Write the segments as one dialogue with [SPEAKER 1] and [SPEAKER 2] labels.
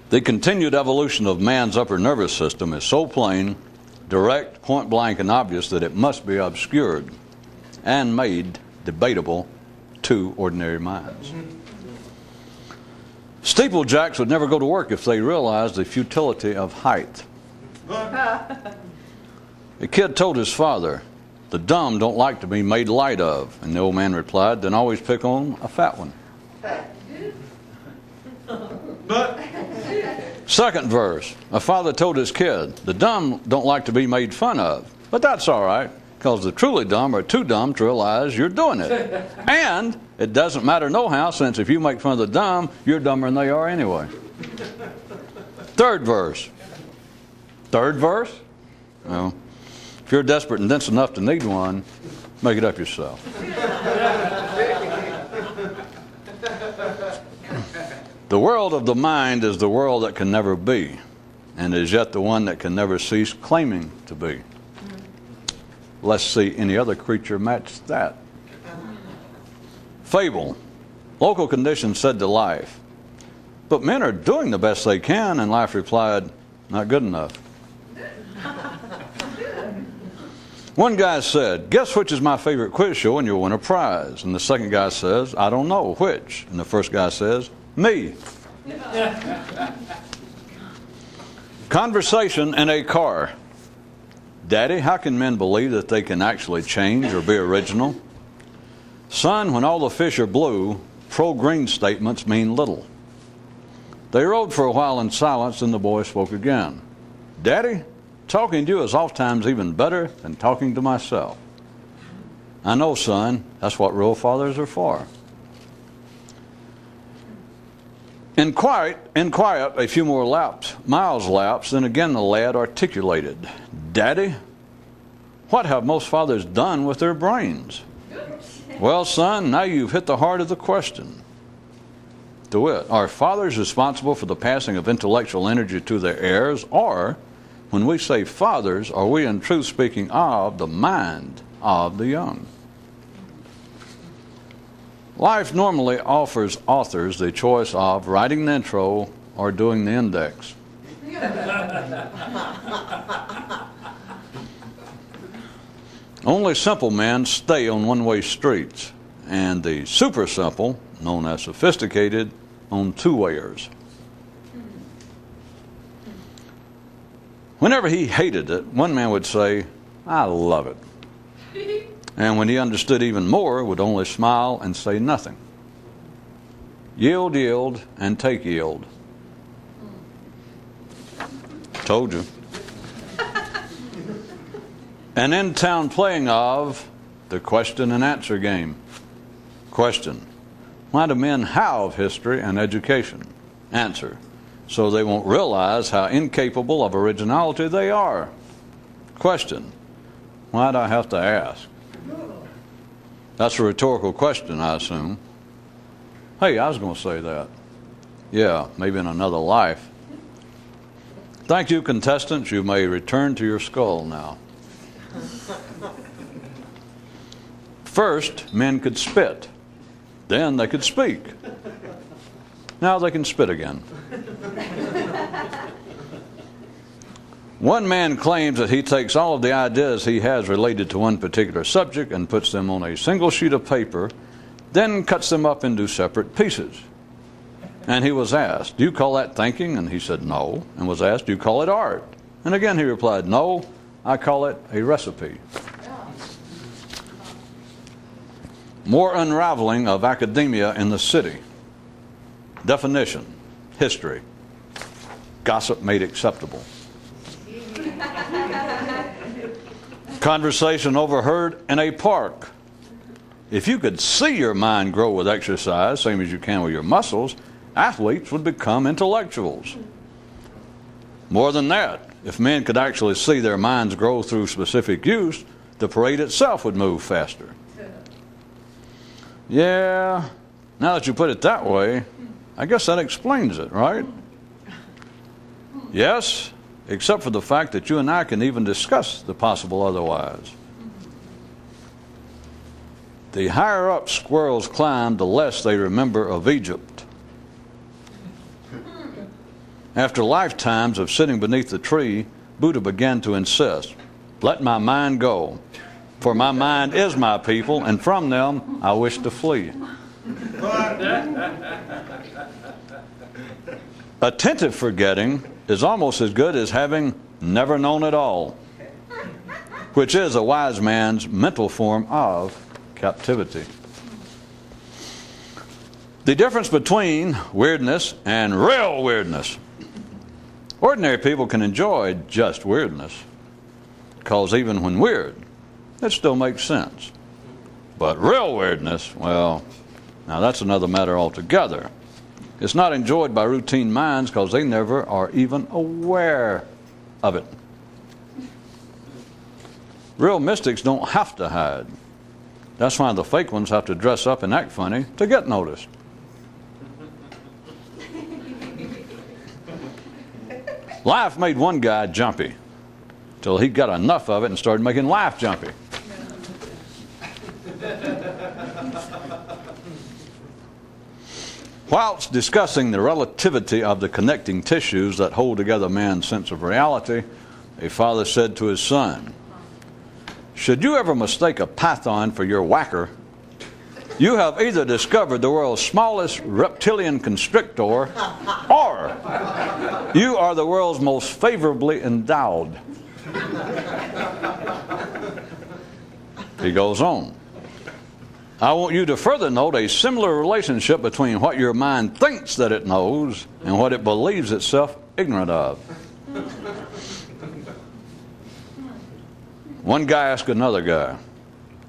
[SPEAKER 1] The continued evolution of man's upper nervous system is so plain, direct, point blank, and obvious that it must be obscured and made debatable to ordinary minds. Steeplejacks would never go to work if they realized the futility of height. A kid told his father, "The dumb don't like to be made light of." And the old man replied, "Then always pick on a fat one." Second verse, a father told his kid, "The dumb don't like to be made fun of, but that's all right, because the truly dumb are too dumb to realize you're doing it. And it doesn't matter nohow, since if you make fun of the dumb, you're dumber than they are anyway." Third verse. Third verse? Well, if you're desperate and dense enough to need one, make it up yourself. The world of the mind is the world that can never be, and is yet the one that can never cease claiming to be. Let's see any other creature match that. Fable. Local conditions said to life, "But men are doing the best they can," and life replied, "Not good enough." One guy said, "Guess which is my favorite quiz show and you'll win a prize." And the second guy says, "I don't know, which?" And the first guy says, "Me." Conversation in a car. "Daddy, how can men believe that they can actually change or be original?" "Son, when all the fish are blue, pro-green statements mean little." They rode for a while in silence, and the boy spoke again. "Daddy, talking to you is oftentimes even better than talking to myself." "I know, son. That's what real fathers are for." In quiet, a few more miles lapsed, and again the lad articulated, "Daddy, what have most fathers done with their brains?" "Well, son, now you've hit the heart of the question. To wit, are fathers responsible for the passing of intellectual energy to their heirs, or, when we say fathers, are we in truth speaking of the mind of the young?" Life normally offers authors the choice of writing the intro or doing the index. Only simple men stay on one-way streets, and the super simple, known as sophisticated, on two-wayers. Whenever he hated it, one man would say, "I love it." And when he understood even more, would only smile and say nothing. Yield, yield, and take yield. Told you. An in-town playing of the question and answer game. Question: why do men have history and education? Answer: so they won't realize how incapable of originality they are. Question: why do I have to ask? That's a rhetorical question, I assume. Hey, I was going to say that. Yeah, maybe in another life. Thank you, contestants. You may return to your skull now. First, men could spit. Then they could speak. Now they can spit again. One man claims that he takes all of the ideas he has related to one particular subject and puts them on a single sheet of paper, then cuts them up into separate pieces. And he was asked, "Do you call that thinking?" And he said, "No." And was asked, "Do you call it art?" And again he replied, "No, I call it a recipe." More unraveling of academia in the city. Definition: history. Gossip made acceptable. Conversation overheard in a park. If you could see your mind grow with exercise, same as you can with your muscles, athletes would become intellectuals. More than that, if men could actually see their minds grow through specific use, the parade itself would move faster. Yeah, now that you put it that way, I guess that explains it, right? Yes, except for the fact that you and I can even discuss the possible otherwise. The higher up squirrels climb, the less they remember of Egypt. After lifetimes of sitting beneath the tree, Buddha began to insist, "Let my mind go, for my mind is my people, and from them I wish to flee." Attentive forgetting is almost as good as having never known at all, which is a wise man's mental form of captivity. The difference between weirdness and real weirdness. Ordinary people can enjoy just weirdness, because even when weird, it still makes sense. But real weirdness, well, now that's another matter altogether. It's not enjoyed by routine minds because they never are even aware of it. Real mystics don't have to hide. That's why the fake ones have to dress up and act funny to get noticed. Life made one guy jumpy till he got enough of it and started making life jumpy. Whilst discussing the relativity of the connecting tissues that hold together man's sense of reality, a father said to his son, "Should you ever mistake a python for your whacker, you have either discovered the world's smallest reptilian constrictor, or you are the world's most favorably endowed." He goes on, "I want you to further note a similar relationship between what your mind thinks that it knows and what it believes itself ignorant of." One guy asked another guy,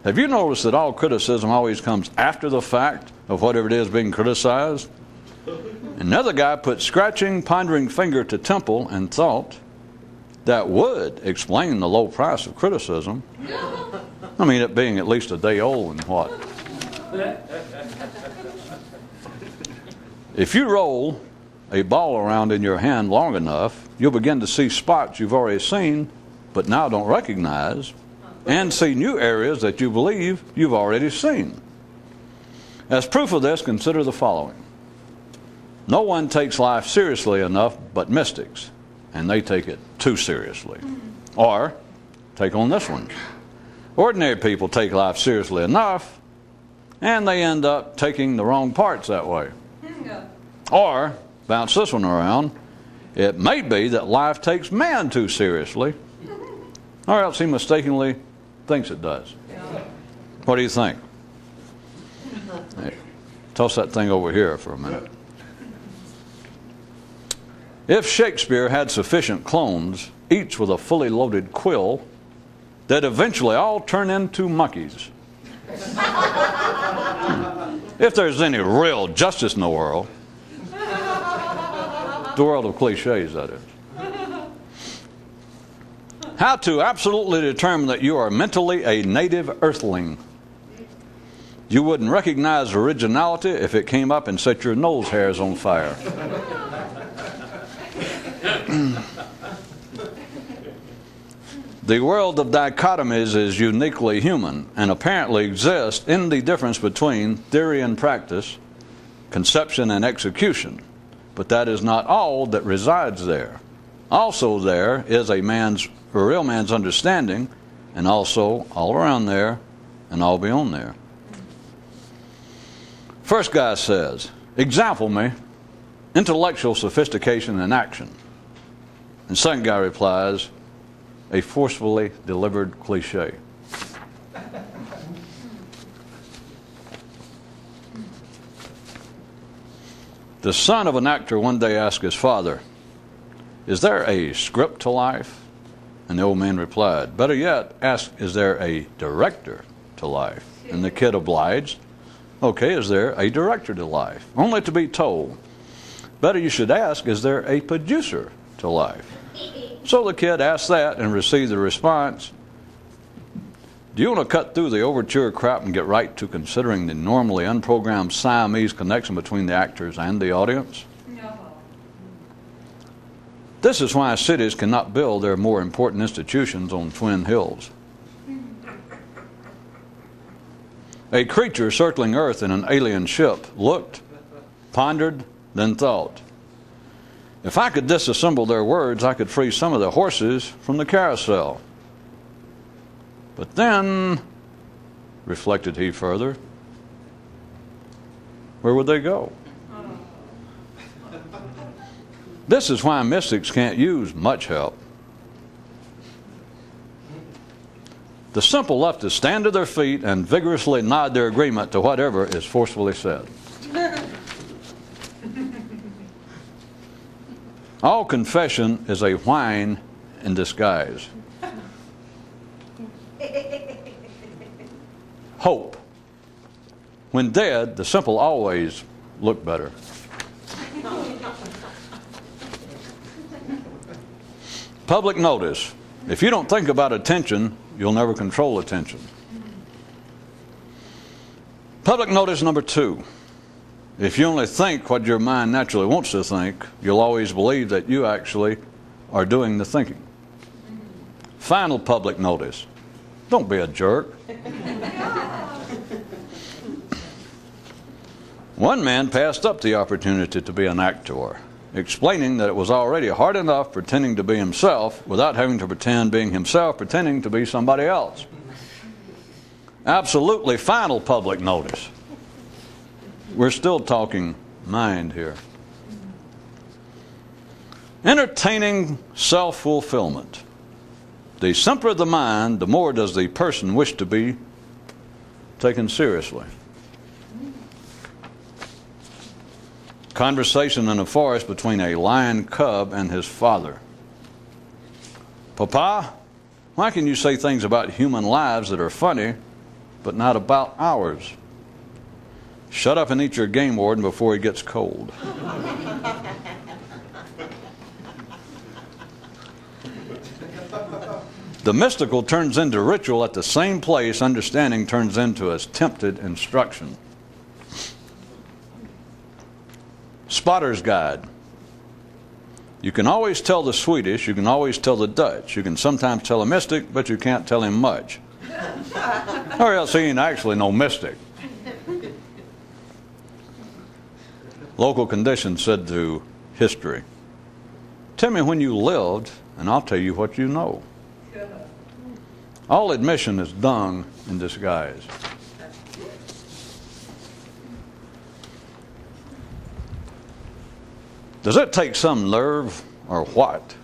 [SPEAKER 1] "Have you noticed that all criticism always comes after the fact of whatever it is being criticized?" Another guy put scratching, pondering finger to temple and thought, that would explain the low price of criticism. I mean, it being at least a day old and what? If you roll a ball around in your hand long enough, you'll begin to see spots you've already seen but now don't recognize, and see new areas that you believe you've already seen. As proof of this, consider the following. No one takes life seriously enough but mystics, and they take it too seriously. Or, take on this one. Ordinary people take life seriously enough, and they end up taking the wrong parts that way. Or, bounce this one around, it may be that life takes man too seriously, or else he mistakenly thinks it does. What do you think? Hey, toss that thing over here for a minute. If Shakespeare had sufficient clones, each with a fully loaded quill, they'd eventually all turn into monkeys. If there's any real justice in the world of cliches, that is. How to absolutely determine that you are mentally a native earthling. You wouldn't recognize originality if it came up and set your nose hairs on fire. The world of dichotomies is uniquely human and apparently exists in the difference between theory and practice, conception and execution. But that is not all that resides there. Also there is a real man's understanding, and also all around there and all beyond there. First guy says, "Example me, intellectual sophistication in action." And second guy replies, "A forcefully delivered cliche." The son of an actor one day asked his father, "Is there a script to life?" And the old man replied, "Better yet, ask, is there a director to life?" And the kid obliged, "Okay, is there a director to life?" Only to be told, "Better you should ask, is there a producer to life?" So the kid asked that and received the response, "Do you want to cut through the overture crap and get right to considering the normally unprogrammed Siamese connection between the actors and the audience?" No. This is why cities cannot build their more important institutions on twin hills. A creature circling Earth in an alien ship looked, pondered, then thought. If I could disassemble their words, I could free some of the horses from the carousel. But then, reflected he further, where would they go? This is why mystics can't use much help. The simple leftists stand to their feet and vigorously nod their agreement to whatever is forcefully said. All confession is a whine in disguise. Hope. When dead, the simple always look better. Public notice. If you don't think about attention, you'll never control attention. Public notice number 2. If you only think what your mind naturally wants to think, you'll always believe that you actually are doing the thinking. Final public notice. Don't be a jerk. One man passed up the opportunity to be an actor, explaining that it was already hard enough pretending to be himself without having to pretend being himself, pretending to be somebody else. Absolutely final public notice. We're still talking mind here. Entertaining self-fulfillment. The simpler the mind, the more does the person wish to be taken seriously. Conversation in a forest between a lion cub and his father. Papa, why can you say things about human lives that are funny, but not about ours? Shut up and eat your game warden before he gets cold. The mystical turns into ritual at the same place understanding turns into attempted instruction. Spotter's Guide. You can always tell the Swedish, you can always tell the Dutch, you can sometimes tell a mystic, but you can't tell him much. Or else he ain't actually no mystic. Local conditions said to history, tell me when you lived, and I'll tell you what you know. All admission is dung in disguise. Does it take some nerve or what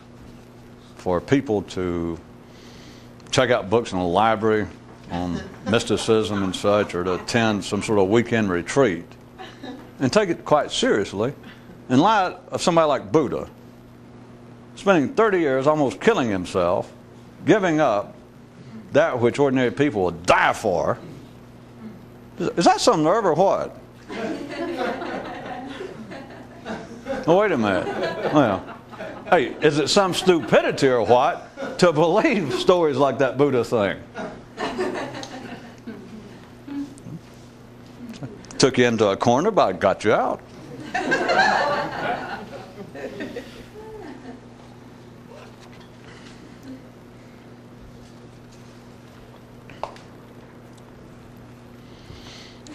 [SPEAKER 1] for people to check out books in a library on mysticism and such, or to attend some sort of weekend retreat and take it quite seriously in light of somebody like Buddha, spending 30 years almost killing himself, giving up that which ordinary people would die for? Is that some nerve or what? Oh, wait a minute. Well, hey, is it some stupidity or what to believe stories like that Buddha thing? Took you into a corner, but I got you out.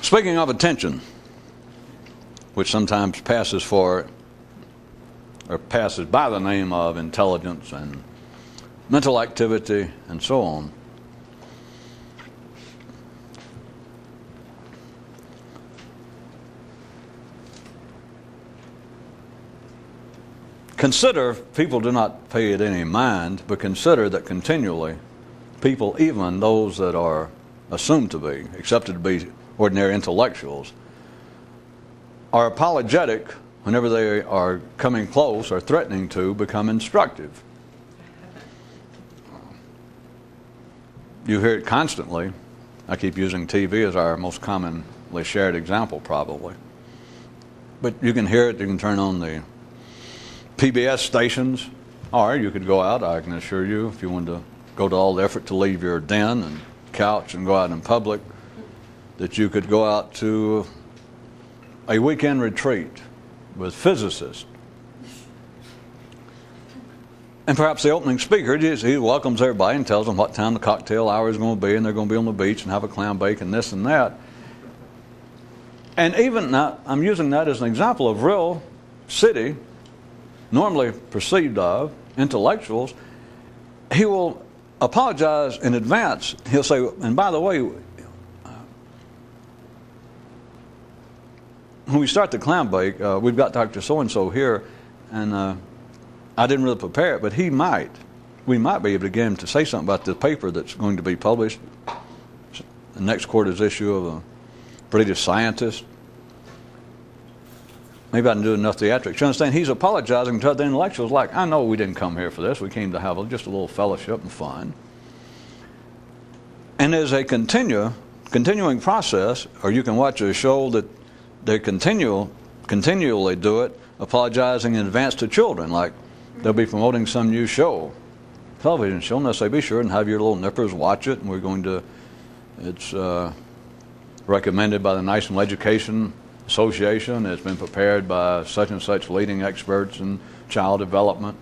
[SPEAKER 1] Speaking of attention, which sometimes passes for or passes by the name of intelligence and mental activity and so on. Consider, people do not pay it any mind, but consider that continually people, even those that are assumed to be, accepted to be ordinary intellectuals, are apologetic whenever they are coming close or threatening to become instructive. You hear it constantly. I keep using TV as our most commonly shared example probably. But you can hear it, you can turn on the PBS stations, or you could go out, I can assure you, if you wanted to go to all the effort to leave your den and couch and go out in public, that you could go out to a weekend retreat with physicists And perhaps the opening speaker, he welcomes everybody and tells them what time the cocktail hour is going to be, and they're going to be on the beach and have a clam bake and this and that. And even now, I'm using that as an example of real city, normally perceived of, intellectuals. He will apologize in advance. He'll say, and by the way, when we start the clam bake, we've got Dr. So-and-so here, and I didn't really prepare it, but we might be able to get him to say something about the paper that's going to be published, the next quarter's issue of a British scientist. Maybe I didn't do enough theatrics. You understand? He's apologizing to the intellectuals like, I know we didn't come here for this. We came to have just a little fellowship and fun. And there's a continuing process, or you can watch a show that they continually do it, apologizing in advance to children, like they'll be promoting some new show, television show, and they'll say, be sure and have your little nippers watch it, and it's recommended by the National Education Association. It's been prepared by such and such leading experts in child development.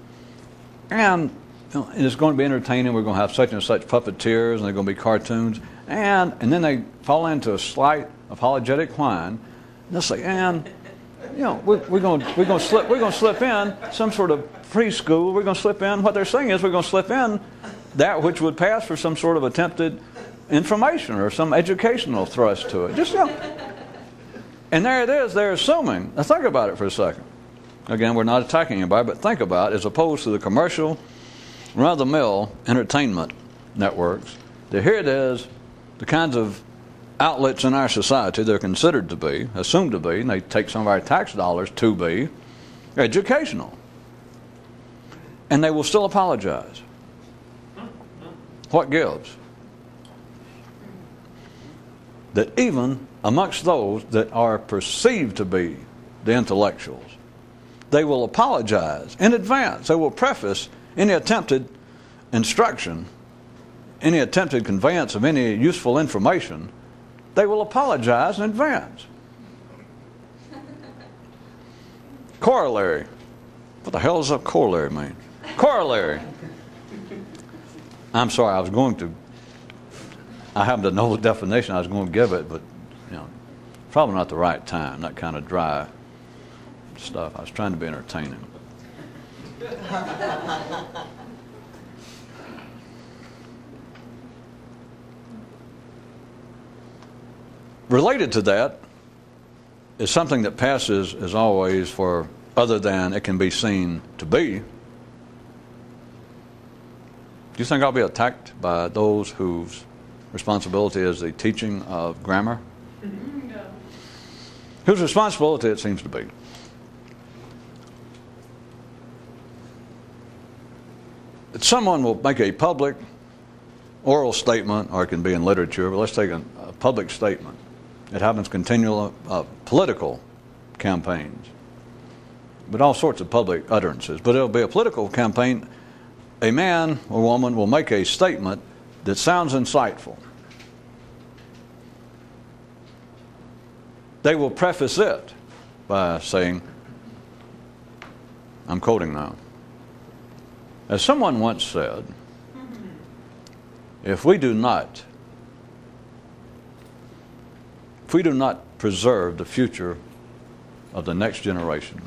[SPEAKER 1] And it's going to be entertaining. We're going to have such and such puppeteers, and they're going to be cartoons. And then they fall into a slight apologetic whine. They'll say, and we're going to slip in some sort of preschool. We're going to slip in. What they're saying is we're going to slip in that which would pass for some sort of attempted information or some educational thrust to it. And there it is. They're assuming. Now think about it for a second. Again, we're not attacking anybody, but think about it as opposed to the commercial, run-of-the-mill entertainment networks. Here it is, the kinds of outlets in our society they're considered to be, assumed to be, and they take some of our tax dollars to be educational. And they will still apologize. What gives? That even amongst those that are perceived to be the intellectuals, they will apologize in advance. They will preface any attempted instruction, any attempted conveyance of any useful information. They will apologize in advance. Corollary. What the hell does a corollary mean? Corollary. I'm sorry, I happen to know the definition I was going to give it, but probably not the right time, that kind of dry stuff. I was trying to be entertaining. Related to that is something that passes, as always, for other than it can be seen to be. Do you think I'll be attacked by those whose responsibility is the teaching of grammar? No. Whose responsibility it seems to be? That someone will make a public oral statement, or it can be in literature, but let's take a public statement. It happens continually, political campaigns, but all sorts of public utterances. But it'll be a political campaign. A man or woman will make a statement that sounds insightful. They will preface it by saying, I'm quoting now, as someone once said, if we do not preserve the future of the next generation,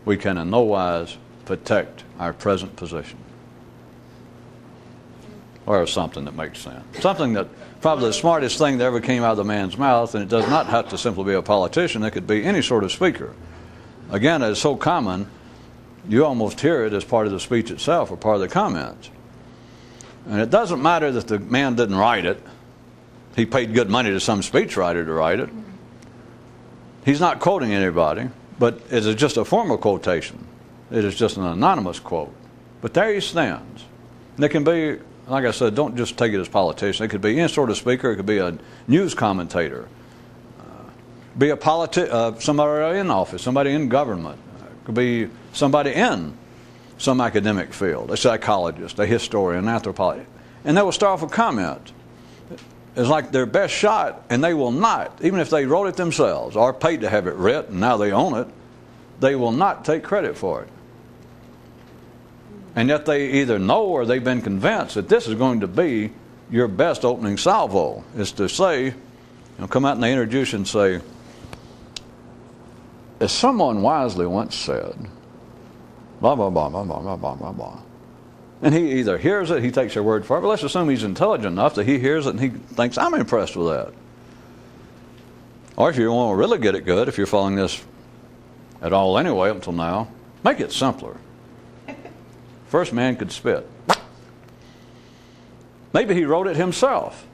[SPEAKER 1] we can in no wise protect our present position. Or something that makes sense. Something that probably the smartest thing that ever came out of the man's mouth, and it does not have to simply be a politician, it could be any sort of speaker. Again, it's so common, you almost hear it as part of the speech itself or part of the comments. And it doesn't matter that the man didn't write it. He paid good money to some speechwriter to write it. He's not quoting anybody, but it is just a formal quotation. It is just an anonymous quote. But there he stands. And it can be, like I said, don't just take it as politician. It could be any sort of speaker. It could be a news commentator. Be a somebody in office, somebody in government. It could be somebody in some academic field, a psychologist, a historian, an anthropologist. And they will start off a comment. It's like their best shot, and they will not, even if they wrote it themselves or paid to have it written, and now they own it, they will not take credit for it. And yet they either know or they've been convinced that this is going to be your best opening salvo, is to say, come out and they introduce you and say, as someone wisely once said, blah, blah, blah, blah, blah, blah, blah, blah, blah. And he either hears it, he takes their word for it, but let's assume he's intelligent enough that he hears it and he thinks, I'm impressed with that. Or if you want to really get it good, if you're following this at all anyway up until now, make it simpler. First man could spit. Maybe he wrote it himself.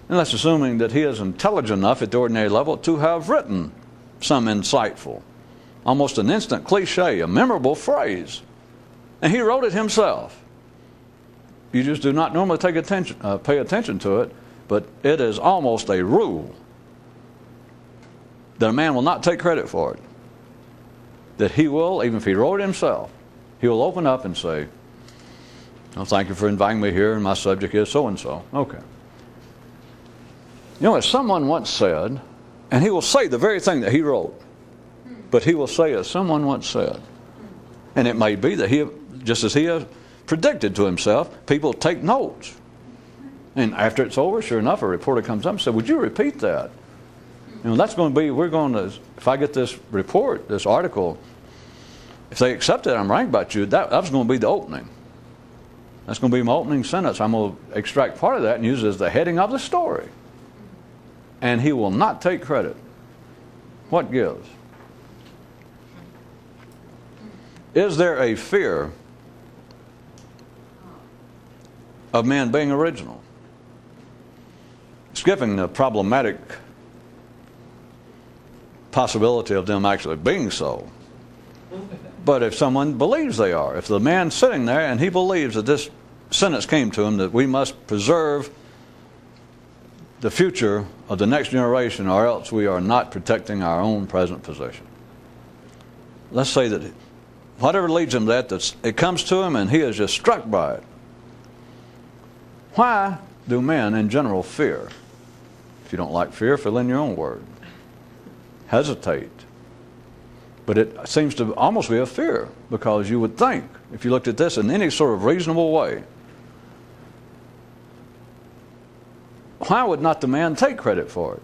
[SPEAKER 1] And that's assuming that he is intelligent enough at the ordinary level to have written some insightful, almost an instant cliche, a memorable phrase. And he wrote it himself. You just do not normally pay attention to it, but it is almost a rule that a man will not take credit for it. That he will, even if he wrote it himself, he will open up and say, thank you for inviting me here, and my subject is so-and-so. Okay. As someone once said, and he will say the very thing that he wrote, but he will say as someone once said. And it may be that he, just as he has predicted to himself, people take notes. And after it's over, sure enough, a reporter comes up and says, would you repeat that? That's going to be, if I get this report, this article, if they accept it, I'm right about you, that was going to be the opening. That's going to be my opening sentence. I'm going to extract part of that and use it as the heading of the story. And he will not take credit. What gives? Is there a fear of men being original? Skipping the problematic possibility of them actually being so. But if someone believes they are, if the man's sitting there and he believes that this sentence came to him that we must preserve the future of the next generation or else we are not protecting our own present position. Let's say that whatever leads him to that, it comes to him and he is just struck by it. Why do men in general fear? If you don't like fear, fill in your own word. Hesitate. But it seems to almost be a fear, because you would think, if you looked at this in any sort of reasonable way, why would not the man take credit for it?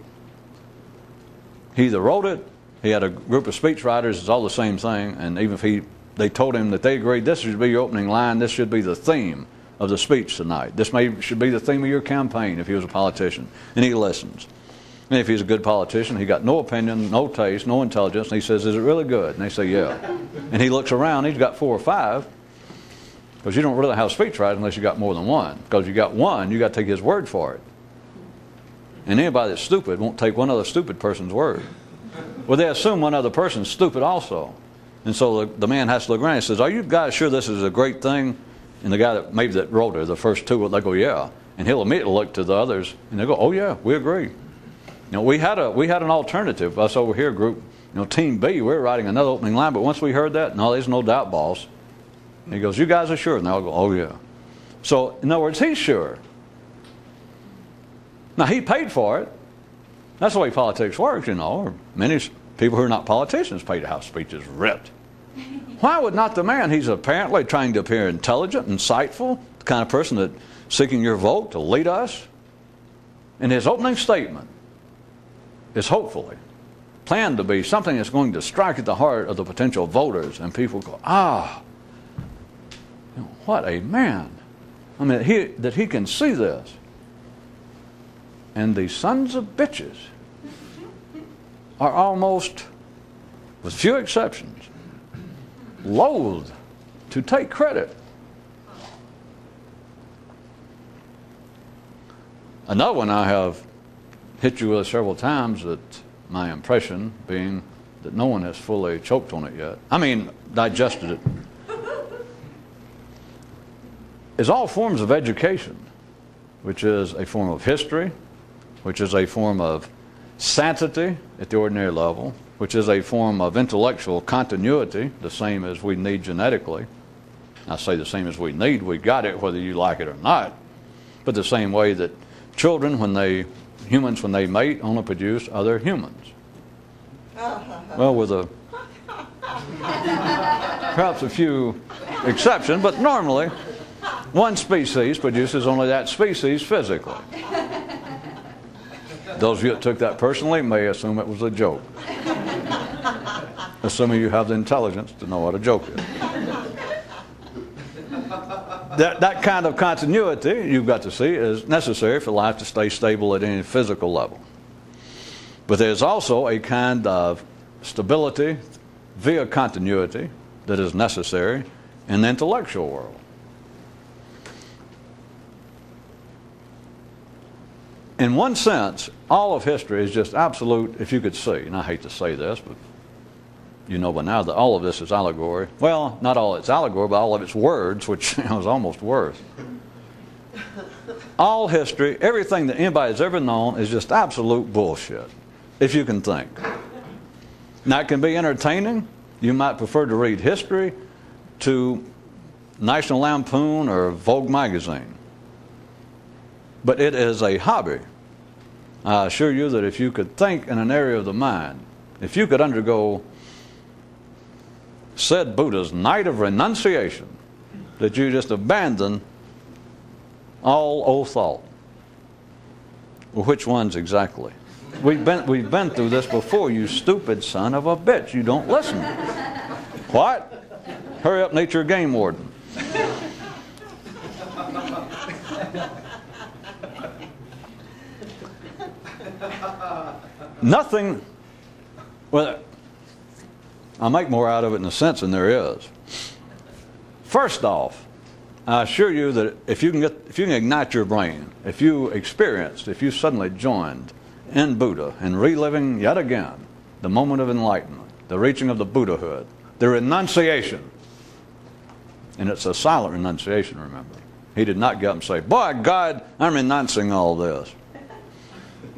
[SPEAKER 1] He either wrote it, he had a group of speechwriters, it's all the same thing, and even if they told him that they agreed this should be your opening line, this should be the theme of the speech tonight, this should be the theme of your campaign if he was a politician, and he listens. And if he's a good politician, he got no opinion, no taste, no intelligence, and he says, is it really good? And they say, yeah. And he looks around, he's got 4 or 5, because you don't really have speech right unless you got more than one. Because you got one, you got to take his word for it. And anybody that's stupid won't take one other stupid person's word. Well, they assume one other person's stupid also. And so the man has to look around and says, are you guys sure this is a great thing? And the guy that maybe that wrote it, the first 2, they go, yeah. And he'll immediately look to the others, and they go, oh yeah, we agree. We had an alternative. Us over here group, Team B, we're writing another opening line, but once we heard that, no, there's no doubt, boss. And he goes, you guys are sure? And they'll go, oh yeah. So, in other words, he's sure. Now, he paid for it. That's the way politics works, Or many people who are not politicians pay to have speeches ripped. Why would not the man? He's apparently trying to appear intelligent, insightful, the kind of person that's seeking your vote to lead us. In his opening statement, is hopefully planned to be something that's going to strike at the heart of the potential voters, and people go, what a man. I mean, that he can see this. And the sons of bitches are almost, with few exceptions, loath to take credit. Another one I have hit you with several times, that my impression being that no one has fully choked on it yet. I mean, digested it. Is all forms of education, which is a form of history, which is a form of sanctity at the ordinary level, which is a form of intellectual continuity, the same as we need genetically. I say the same as we need, we got it whether you like it or not. But the same way that children, humans when they mate, only produce other humans. Well, with perhaps a few exception, but normally one species produces only that species physically. Those of you that took that personally may assume it was a joke. Assuming you have the intelligence to know what a joke is. That kind of continuity, you've got to see, is necessary for life to stay stable at any physical level. But there's also a kind of stability via continuity that is necessary in the intellectual world. In one sense, all of history is just absolute, if you could see, and I hate to say this, but you know by now that all of this is allegory. Well, not all it's allegory, but all of it's words, which is almost worse. All history, everything that anybody's ever known is just absolute bullshit, if you can think. Now, it can be entertaining. You might prefer to read history to National Lampoon or Vogue magazine. But it is a hobby. I assure you that if you could think in an area of the mind, if you could undergo said Buddha's night of renunciation, that you just abandon all old thought. Well, which ones exactly? We've been through this before, you stupid son of a bitch. You don't listen. What? Hurry up, nature game warden. Nothing, well, I make more out of it in a sense than there is. First off, I assure you that if you can ignite your brain, if you suddenly joined in Buddha and reliving yet again the moment of enlightenment, the reaching of the Buddhahood, the renunciation, and it's a silent renunciation, remember. He did not get up and say, "Boy, God, I'm renouncing all this."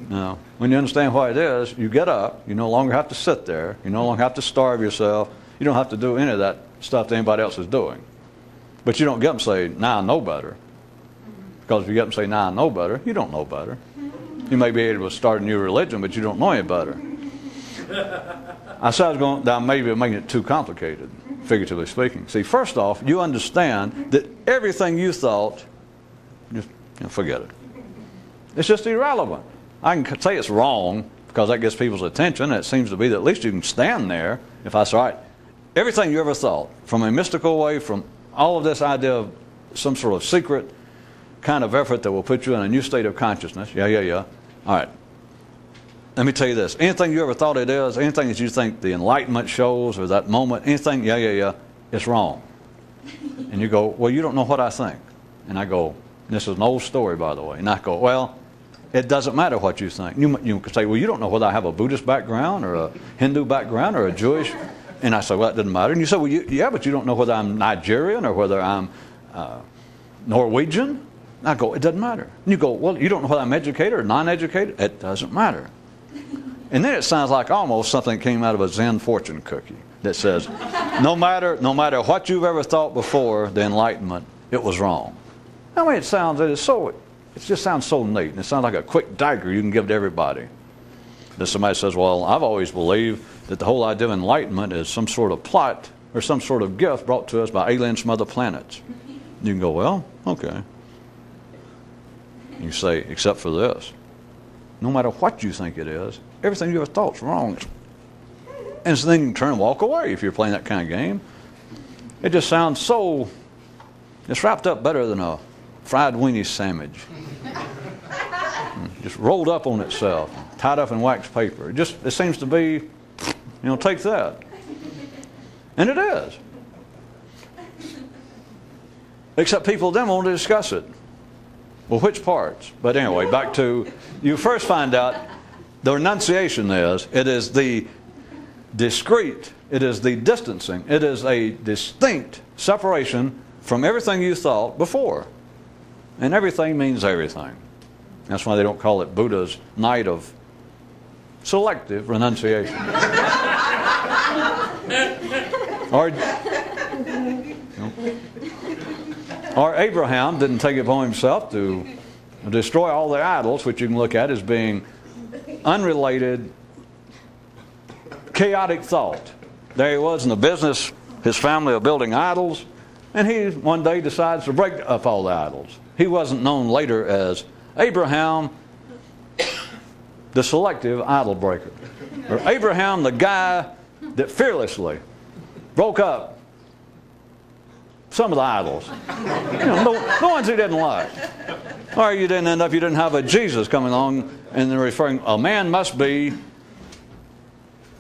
[SPEAKER 1] No. When you understand what it is, you get up. You no longer have to sit there. You no longer have to starve yourself. You don't have to do any of that stuff that anybody else is doing. But you don't get up and say, "Now I know better." Because if you get up and say, "Now I know better," you don't know better. You may be able to start a new religion, but you don't know any better. I said I was going down, maybe making it too complicated, figuratively speaking. See, first off, you understand that everything you thought, just forget it. It's just irrelevant. I can say it's wrong because that gets people's attention. It seems to be that at least you can stand there. If I say, all right, everything you ever thought, from a mystical way, from all of this idea of some sort of secret kind of effort that will put you in a new state of consciousness. Yeah. All right. Let me tell you this. Anything you ever thought it is, anything that you think the Enlightenment shows or that moment, anything, it's wrong. And you go, "Well, you don't know what I think." And I go, this is an old story, by the way. And I go, "Well, it doesn't matter what you think." You could say, "Well, you don't know whether I have a Buddhist background or a Hindu background or a Jewish." And I say, "Well, that doesn't matter." And you say, "Well, yeah, but you don't know whether I'm Nigerian or whether I'm Norwegian." And I go, "It doesn't matter." And you go, "Well, you don't know whether I'm educated or non-educated." It doesn't matter. And then it sounds like almost something came out of a Zen fortune cookie that says, no matter what you've ever thought before the Enlightenment, it was wrong. I mean, it just sounds so neat, and it sounds like a quick dagger you can give to everybody. That somebody says, "Well, I've always believed that the whole idea of enlightenment is some sort of plot or some sort of gift brought to us by aliens from other planets." You can go, "Well, okay." You say, "Except for this. No matter what you think it is, everything you ever thought is wrong." And so then you can turn and walk away if you're playing that kind of game. It just sounds so, it's wrapped up better than a fried weenie sandwich. Just rolled up on itself, tied up in wax paper. It seems to be, take that. And it is. Except people then want to discuss it. Well, which parts? But anyway, back to, you first find out the renunciation it is the discrete, it is the distancing, it is a distinct separation from everything you thought before. And everything means everything. That's why they don't call it Buddha's night of selective renunciation. Or Abraham didn't take it upon himself to destroy all the idols, which you can look at as being unrelated, chaotic thought. There he was in the business, his family, of building idols, And he one day decides to break up all the idols. He wasn't known later as Abraham, the selective idol breaker, or Abraham, the guy that fearlessly broke up some of the idols, the ones he didn't like. Or you didn't have a Jesus coming along and referring, a man must be,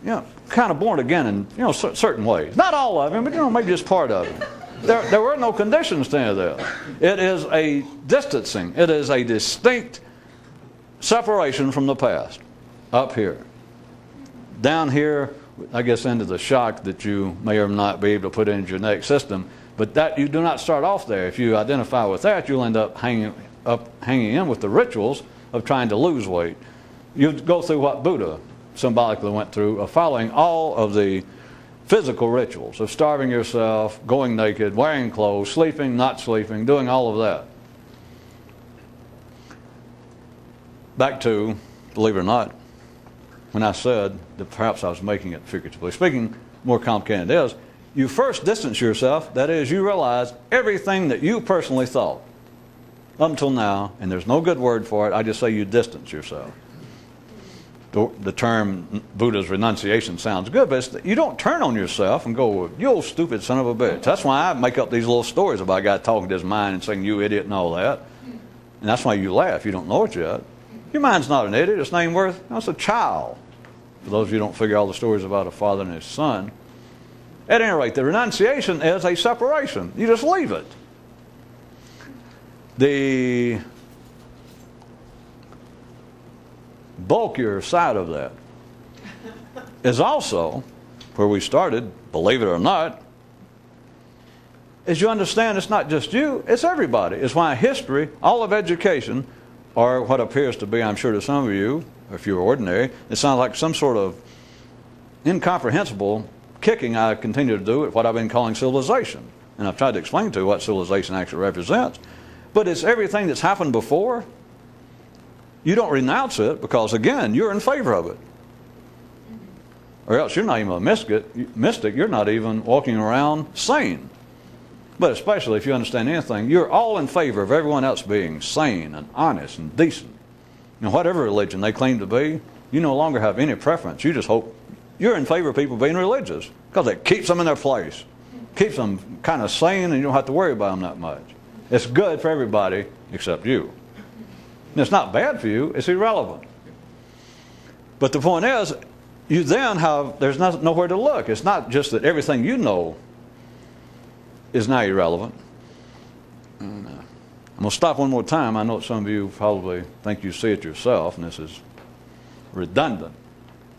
[SPEAKER 1] kind of born again in, certain ways. Not all of him, but, maybe just part of him. There were no conditions to any of this. It is a distancing. It is a distinct separation from the past. Up here. Down here, I guess, into the shock that you may or may not be able to put into your next system. But that you do not start off there. If you identify with that, you'll end up hanging in with the rituals of trying to lose weight. You go through what Buddha symbolically went through, of following all of the physical rituals of starving yourself, going naked, wearing clothes, sleeping, not sleeping, doing all of that. Back to, believe it or not, when I said that perhaps I was making it figuratively speaking, more complicated than it is, you first distance yourself, that is, you realize everything that you personally thought up until now, and there's no good word for it, I just say you distance yourself. The term Buddha's renunciation sounds good, but you don't turn on yourself and go, you old stupid son of a bitch. That's why I make up these little stories about a guy talking to his mind and saying, you idiot, and all that. And that's why you laugh. You don't know it yet. Your mind's not an idiot. It's named worth. It's a child. For those of you who don't figure all the stories about a father and his son. At any rate, the renunciation is a separation. You just leave it. The bulkier side of that is also where we started, believe it or not, is you understand it's not just you, it's everybody. It's why history, all of education, or what appears to be, I'm sure to some of you, if you're ordinary, it sounds like some sort of incomprehensible kicking I continue to do at what I've been calling civilization. And I've tried to explain to you what civilization actually represents. But it's everything that's happened before. You don't renounce it because, again, you're in favor of it. Or else you're not even a mystic. You're not even walking around sane. But especially if you understand anything, you're all in favor of everyone else being sane and honest and decent. And whatever religion they claim to be, you no longer have any preference. You just hope you're in favor of people being religious because it keeps them in their place. Keeps them kind of sane and you don't have to worry about them that much. It's good for everybody except you. And it's not bad for you, it's irrelevant. But the point is, you then have, there's nowhere to look. It's not just that everything you know is now irrelevant. I'm going to stop one more time. I know some of you probably think you see it yourself, and this is redundant.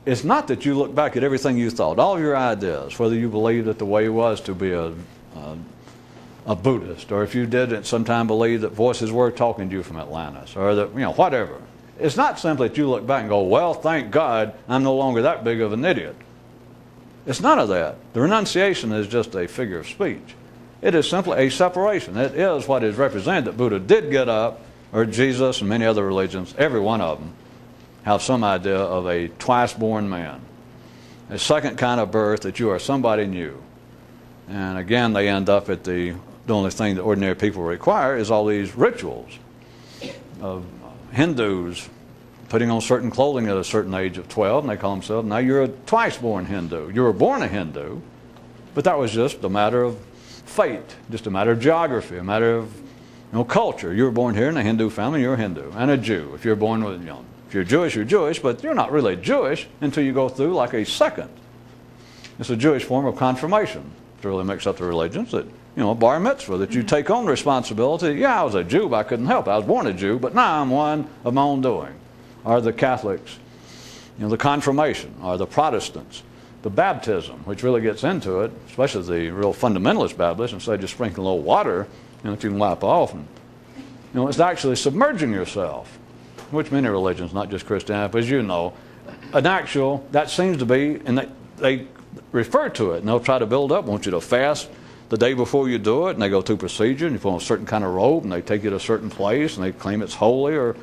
[SPEAKER 1] It's not that you look back at everything you thought, all your ideas, whether you believe that the way was to be a Buddhist, or if you did at some time believe that voices were talking to you from Atlantis, or that, whatever. It's not simply that you look back and go, well, thank God I'm no longer that big of an idiot. It's none of that. The renunciation is just a figure of speech. It is simply a separation. It is what is represented that Buddha did get up, or Jesus and many other religions, every one of them, have some idea of a twice-born man. A second kind of birth, that you are somebody new. And again, they end up at the only thing that ordinary people require is all these rituals of Hindus putting on certain clothing at a certain age of 12, and they call themselves, now you're a twice-born Hindu. You were born a Hindu, but that was just a matter of fate, just a matter of geography, a matter of culture. You were born here in a Hindu family, you're a Hindu, and a Jew. If you're born with, if you're Jewish, but you're not really Jewish until you go through like a second. It's a Jewish form of confirmation to really mix up the religions, that, bar mitzvah, that you take on responsibility. Yeah, I was a Jew, but I couldn't help it. I was born a Jew, but now I'm one of my own doing. Or the Catholics, the confirmation, or the Protestants, the baptism, which really gets into it, especially the real fundamentalist Baptists, instead of just sprinkling a little water that you can wipe off. And, it's actually submerging yourself, which many religions, not just Christianity, but as you know, an actual, that seems to be, and they refer to it, and they'll try to build up, want you to fast the day before you do it, and they go through procedure, and you put on a certain kind of robe, and they take you to a certain place, and they claim it's holy, or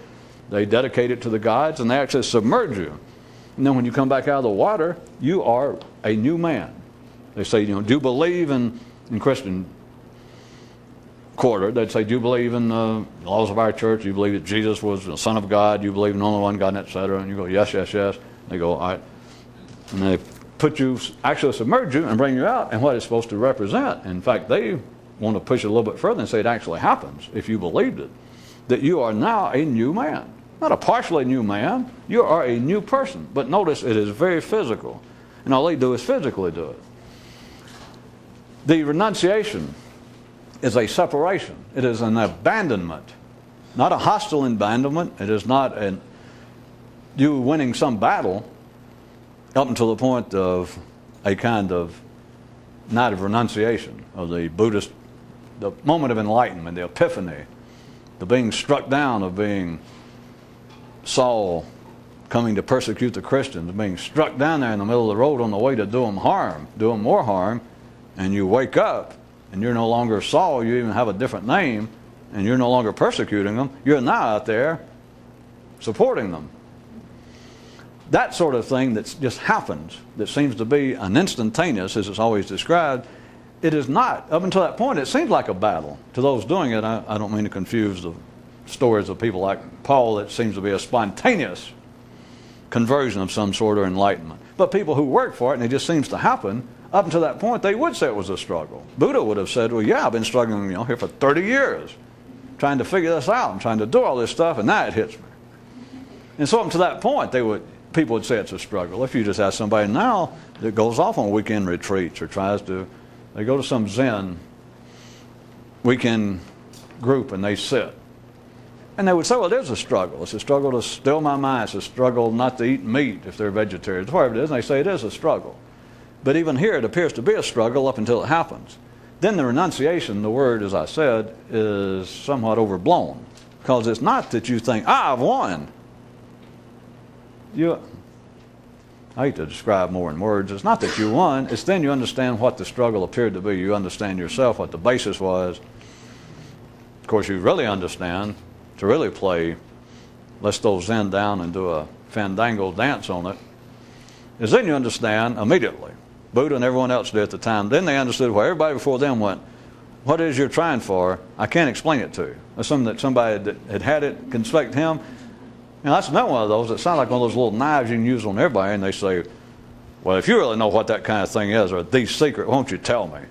[SPEAKER 1] they dedicate it to the gods, and they actually submerge you. And then when you come back out of the water, you are a new man. They say, do you believe in Christian quarter, they'd say, do you believe in the laws of our church? Do you believe that Jesus was the Son of God? Do you believe in only one God, etc.? And you go, yes, yes, yes. They go, all right. And they put you, actually submerge you and bring you out and what it's supposed to represent. In fact, they want to push it a little bit further and say it actually happens if you believed it. That you are now a new man. Not a partially new man. You are a new person. But notice it is very physical. And all they do is physically do it. The renunciation is a separation. It is an abandonment. Not a hostile abandonment. It is not you winning some battle up until the point of a kind of night of renunciation, of the Buddhist, the moment of enlightenment, the epiphany, the being struck down of being Saul coming to persecute the Christians, being struck down there in the middle of the road on the way to do them harm, do them more harm, and you wake up and you're no longer Saul, you even have a different name, and you're no longer persecuting them, you're now out there supporting them. That sort of thing that just happens, that seems to be an instantaneous, as it's always described, it is not. Up until that point, it seems like a battle. To those doing it, I don't mean to confuse the stories of people like Paul. It seems to be a spontaneous conversion of some sort or enlightenment. But people who work for it, and it just seems to happen, up until that point, they would say it was a struggle. Buddha would have said, well, yeah, I've been struggling here for 30 years, trying to figure this out and trying to do all this stuff, and now it hits me. And so up to that point, people would say it's a struggle. If you just ask somebody now that goes off on weekend retreats or they go to some Zen weekend group and they sit. And they would say, well, it is a struggle. It's a struggle to still my mind. It's a struggle not to eat meat if they're vegetarians, whatever it is. And they say it is a struggle. But even here, it appears to be a struggle up until it happens. Then the renunciation, the word, as I said, is somewhat overblown. Because it's not that you think, I've won. I hate to describe more in words. It's not that you won. It's then you understand what the struggle appeared to be. You understand yourself, what the basis was. Of course, you really understand to really play, let's throw Zen down and do a fandango dance on it, is then you understand immediately. Buddha and everyone else did at the time. Then they understood where everybody before them went, what it is you're trying for, I can't explain it to you. That's something that somebody that had it can expect him. Now, that's another one of those that sound like one of those little knives you can use on everybody, and they say, well, if you really know what that kind of thing is, or the secret, won't you tell me?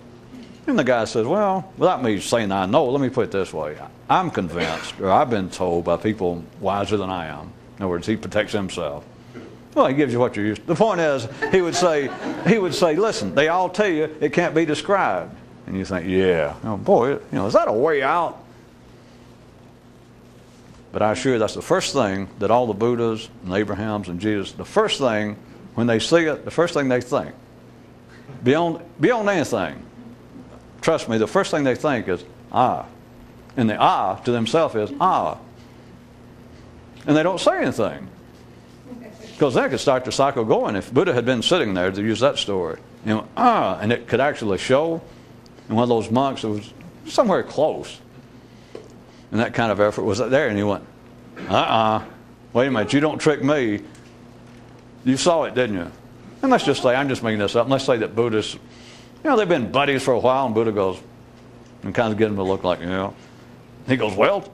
[SPEAKER 1] And the guy says, well, without me saying I know, let me put it this way. I'm convinced, or I've been told by people wiser than I am. In other words, he protects himself. Well, he gives you what you're used to. The point is, he would say, listen, they all tell you it can't be described. And you think, yeah, oh boy, is that a way out? But I assure you that's the first thing that all the Buddhas and Abrahams and Jesus, the first thing, when they see it, the first thing they think, beyond anything, trust me, the first thing they think is, ah. And the ah to themselves is, ah. And they don't say anything. Because then it could start the cycle going. If Buddha had been sitting there, to use that story, and it could actually show, and one of those monks that was somewhere close, and that kind of effort was there, and he went, wait a minute, you don't trick me. You saw it, didn't you? And let's just say, I'm just making this up, and let's say that Buddhists, they've been buddies for a while, and Buddha goes, and kind of get him to look like, he goes, well,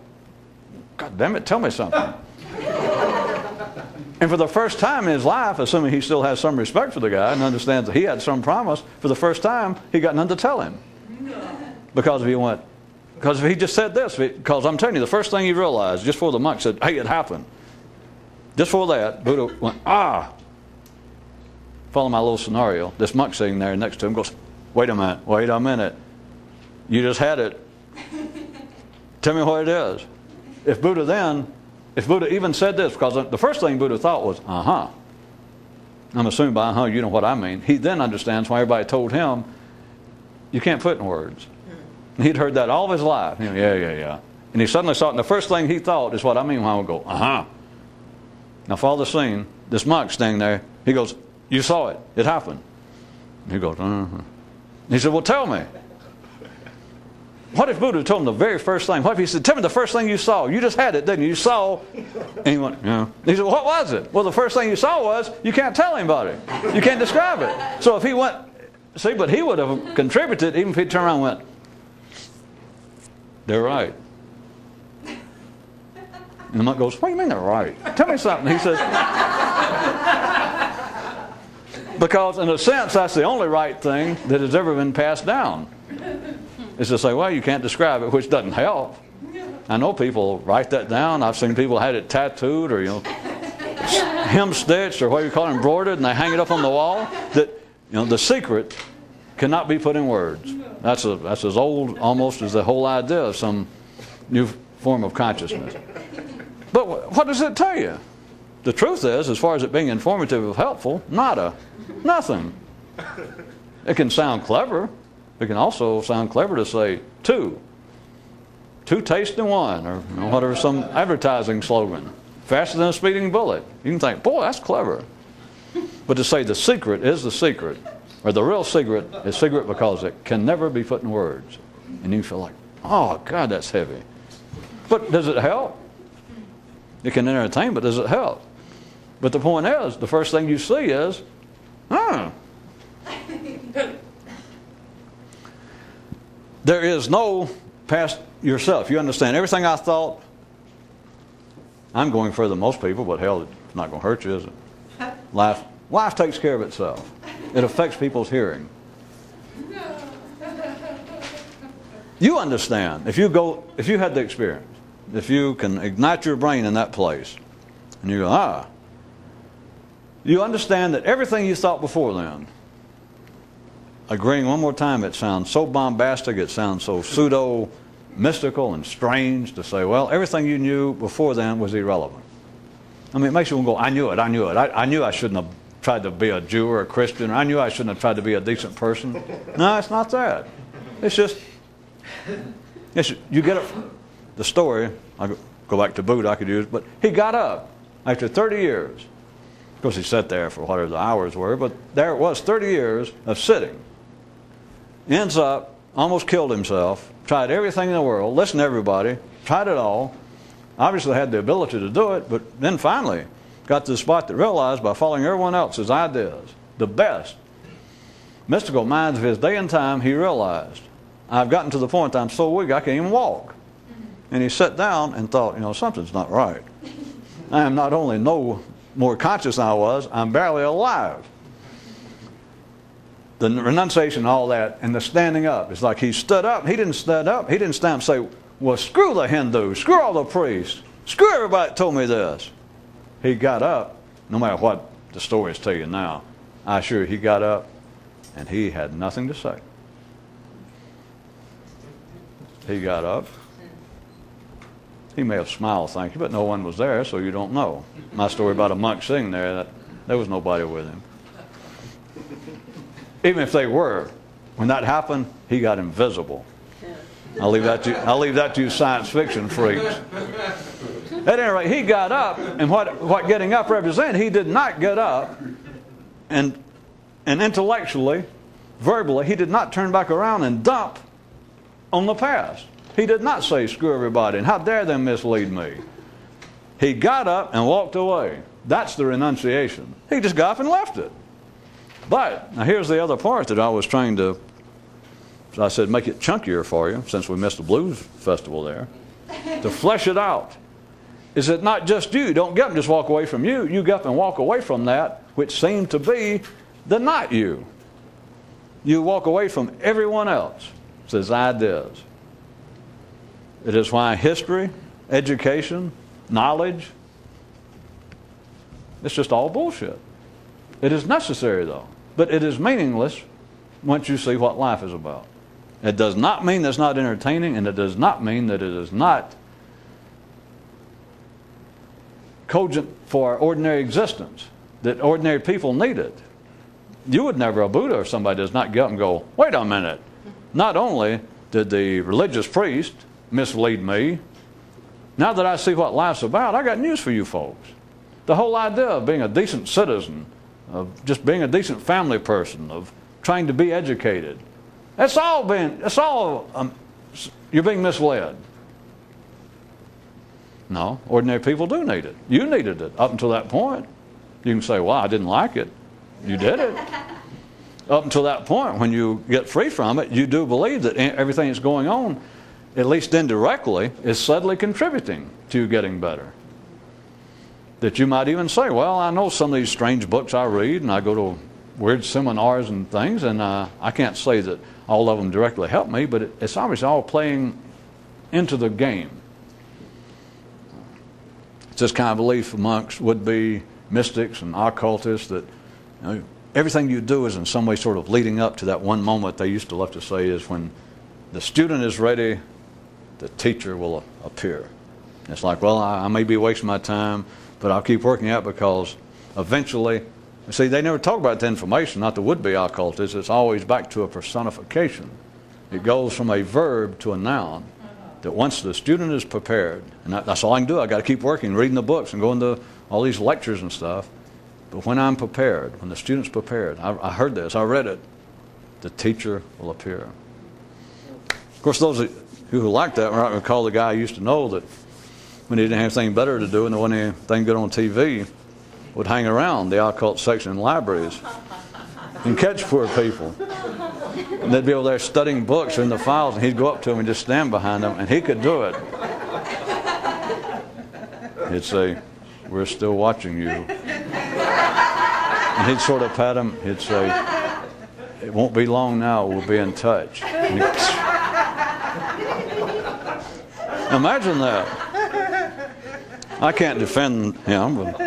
[SPEAKER 1] God damn it, tell me something. And for the first time in his life, assuming he still has some respect for the guy and understands that he had some promise, for the first time, he got none to tell him. Because if he just said this, because I'm telling you, the first thing he realized, just before the monk said, hey, it happened. Just before that, Buddha went, Follow my little scenario. This monk sitting there next to him goes, wait a minute. You just had it. Tell me what it is. If Buddha even said this, because the first thing Buddha thought was, I'm assuming by you know what I mean. He then understands why everybody told him, you can't put in words. And he'd heard that all of his life. Yeah. And he suddenly saw it, and the first thing he thought is what I mean when I would go, Now follow the scene. This monk standing there, he goes, you saw it. It happened. And he goes, He said, well, tell me. What if Buddha told him the very first thing? What if he said, tell me the first thing you saw? You just had it, didn't you? You saw. And he went, yeah. He said, well, what was it? Well, the first thing you saw was, you can't tell anybody. You can't describe it. So if he went, but he would have contributed even if he turned around and went, They're right. And the monk goes, what do you mean they're right? Tell me something. He says, because in a sense, that's the only right thing that has ever been passed down. Is to say, well, you can't describe it, which doesn't help. I know people write that down. I've seen people had it tattooed or, hem stitched or what you call it, embroidered, and they hang it up on the wall. That, the secret cannot be put in words. That's as old almost as the whole idea of some new form of consciousness. But what does it tell you? The truth is, as far as it being informative or helpful, nada. Nothing. It can sound clever. It can also sound clever to say two tastes in one, or whatever, some advertising slogan. Faster than a speeding bullet. You can think, boy, that's clever. But to say the secret is the secret, or the real secret is secret because it can never be put in words. And you feel like, oh, God, that's heavy. But does it help? It can entertain, but does it help? But the point is, the first thing you see is, there is no past yourself. You understand, everything I thought, I'm going further than most people, but hell, it's not going to hurt you, is it? Life takes care of itself. It affects people's hearing. You understand, if you had the experience, if you can ignite your brain in that place, and you go, you understand that everything you thought before then, agreeing one more time, it sounds so bombastic, it sounds so pseudo-mystical and strange to say, well, everything you knew before then was irrelevant. I mean, it makes you go, I knew it. I knew I shouldn't have tried to be a Jew or a Christian. Or I knew I shouldn't have tried to be a decent person. No, it's not that. It's just, you get it. The story, I'll go back to Buddha I could use, but he got up after 30 years. Of course, he sat there for whatever the hours were, but there it was, 30 years of sitting. Ends up, almost killed himself, tried everything in the world, listened to everybody, tried it all, obviously had the ability to do it, but then finally got to the spot that realized by following everyone else's ideas, the best mystical minds of his day and time, he realized, I've gotten to the point I'm so weak I can't even walk. And he sat down and thought, something's not right. I am not only no more conscious than I was, I'm barely alive. The renunciation and all that, and the standing up. It's like he stood up. He didn't stand up. He didn't stand up and say, well, screw the Hindus, screw all the priests, screw everybody that told me this. He got up, no matter what the stories tell you now. I assure you, he got up, and he had nothing to say. He got up. He may have smiled, thank you, but no one was there, so you don't know. My story about a monk sitting there, there was nobody with him. Even if they were, when that happened, he got invisible. I'll leave that to you science fiction freaks. At any rate, he got up, and what getting up represented, he did not get up, and intellectually, verbally, he did not turn back around and dump on the past. He did not say, screw everybody, and how dare them mislead me. He got up and walked away. That's the renunciation. He just got up and left it. But, now here's the other part that I was trying to, as I said, make it chunkier for you, since we missed the blues festival there, to flesh it out. Is it not just you? Don't get up and just walk away from you. You get up and walk away from that which seemed to be the not you. You walk away from everyone else. Says ideas. It is why history, education, knowledge, it's just all bullshit. It is necessary though, but it is meaningless once you see what life is about. It does not mean that it's not entertaining, and it does not mean that it is not cogent for our ordinary existence, that ordinary people need it. You would never, a Buddha or somebody does not get up and go, wait a minute, not only did the religious priest mislead me, now that I see what life's about, I got news for you folks. The whole idea of being a decent citizen, of just being a decent family person, of trying to be educated, you're being misled. No, ordinary people do need it. You needed it up until that point. You can say, well, I didn't like it. You did it. Up until that point, when you get free from it, you do believe that everything that's going on at least indirectly, is subtly contributing to you getting better. That you might even say, well, I know some of these strange books I read, and I go to weird seminars and things, and I can't say that all of them directly help me, but it's obviously all playing into the game. It's this kind of belief amongst would-be mystics and occultists that everything you do is in some way sort of leading up to that one moment they used to love to say is when the student is ready, the teacher will appear. It's like, well, I may be wasting my time, but I'll keep working out because eventually, see, they never talk about the information, not the would-be occultists. It's always back to a personification. It goes from a verb to a noun. That once the student is prepared, and that's all I can do, I got to keep working, reading the books and going to all these lectures and stuff. But when I'm prepared, when the student's prepared, I heard this, I read it, the teacher will appear. Of course, those of you who like that might recall the guy I used to know that when he didn't have anything better to do and there wasn't anything good on TV, would hang around the occult section in libraries and catch poor people. And they'd be over there studying books in the files, and he'd go up to them and just stand behind them, and he could do it. He'd say, "We're still watching you." And he'd sort of pat him. He'd say, "It won't be long now. We'll be in touch." Imagine that. I can't defend him, but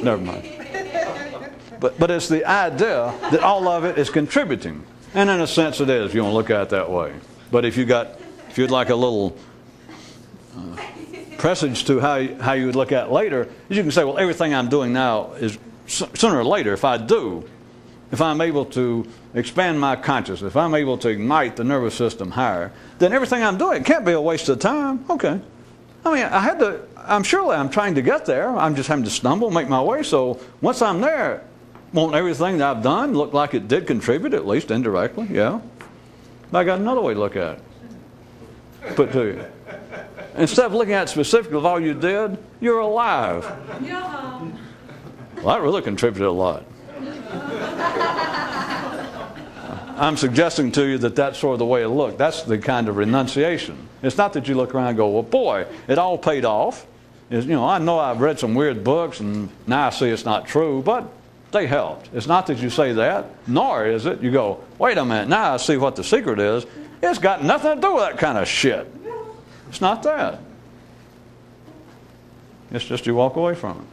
[SPEAKER 1] never mind. But it's the idea that all of it is contributing. And in a sense it is, if you want to look at it that way. But if you'd like a little presage to how you would look at it later, is you can say, well, everything I'm doing now is sooner or later, if I'm able to expand my consciousness, if I'm able to ignite the nervous system higher, then everything I'm doing can't be a waste of time. Okay. I mean, I'm trying to get there. I'm just having to stumble, make my way. So once I'm there, won't everything that I've done look like it did contribute, at least indirectly? Yeah. But I got another way to look at it. Put to you. Instead of looking at specifically of all you did, you're alive. Yeah. Well, that really contributed a lot. I'm suggesting to you that that's sort of the way to look. That's the kind of renunciation. It's not that you look around and go, well, boy, it all paid off. I know I've read some weird books and now I see it's not true, but they helped. It's not that you say that, nor is it you go, wait a minute, now I see what the secret is. It's got nothing to do with that kind of shit. It's not that. It's just you walk away from it.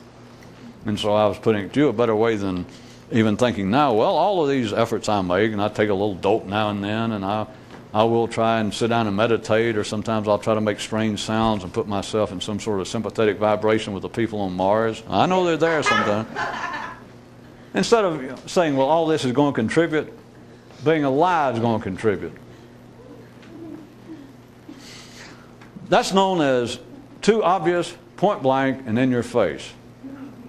[SPEAKER 1] And so I was putting it to you a better way than even thinking now, well, all of these efforts I make, and I take a little dope now and then, and I will try and sit down and meditate, or sometimes I'll try to make strange sounds and put myself in some sort of sympathetic vibration with the people on Mars. I know they're there sometimes. Instead of saying, well, all this is going to contribute, being alive is going to contribute. That's known as too obvious, point blank, and in your face.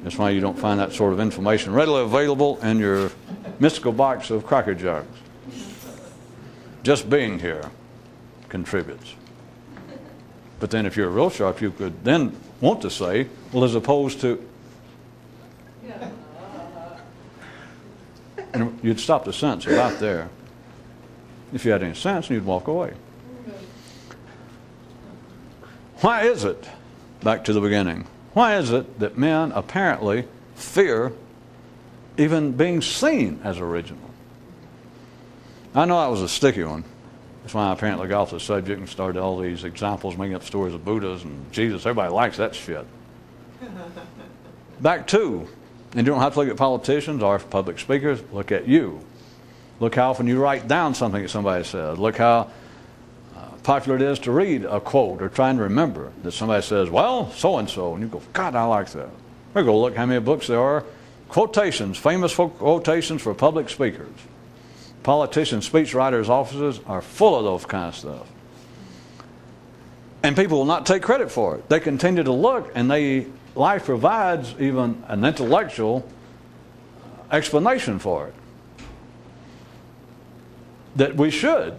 [SPEAKER 1] That's why you don't find that sort of information readily available in your mystical box of Cracker Jacks. Just being here contributes. But then if you're real sharp, you could then want to say, well, as opposed to... And you'd stop the sentence about there. If you had any sense, and you'd walk away. Why is it, back to the beginning, why is it that men apparently fear even being seen as original? I know that was a sticky one. That's why I apparently got off the subject and started all these examples, making up stories of Buddhas and Jesus. Everybody likes that shit. Back to, and you don't have to look at politicians or public speakers, look at you. Look how often you write down something that somebody said. Look how popular it is to read a quote or trying to remember that somebody says, well, so-and-so, and you go, God, I like that. Or go look how many books there are, quotations, famous quotations for public speakers. Politicians, speech writers' offices are full of those kind of stuff. And people will not take credit for it. They continue to look, and life provides even an intellectual explanation for it. That we should.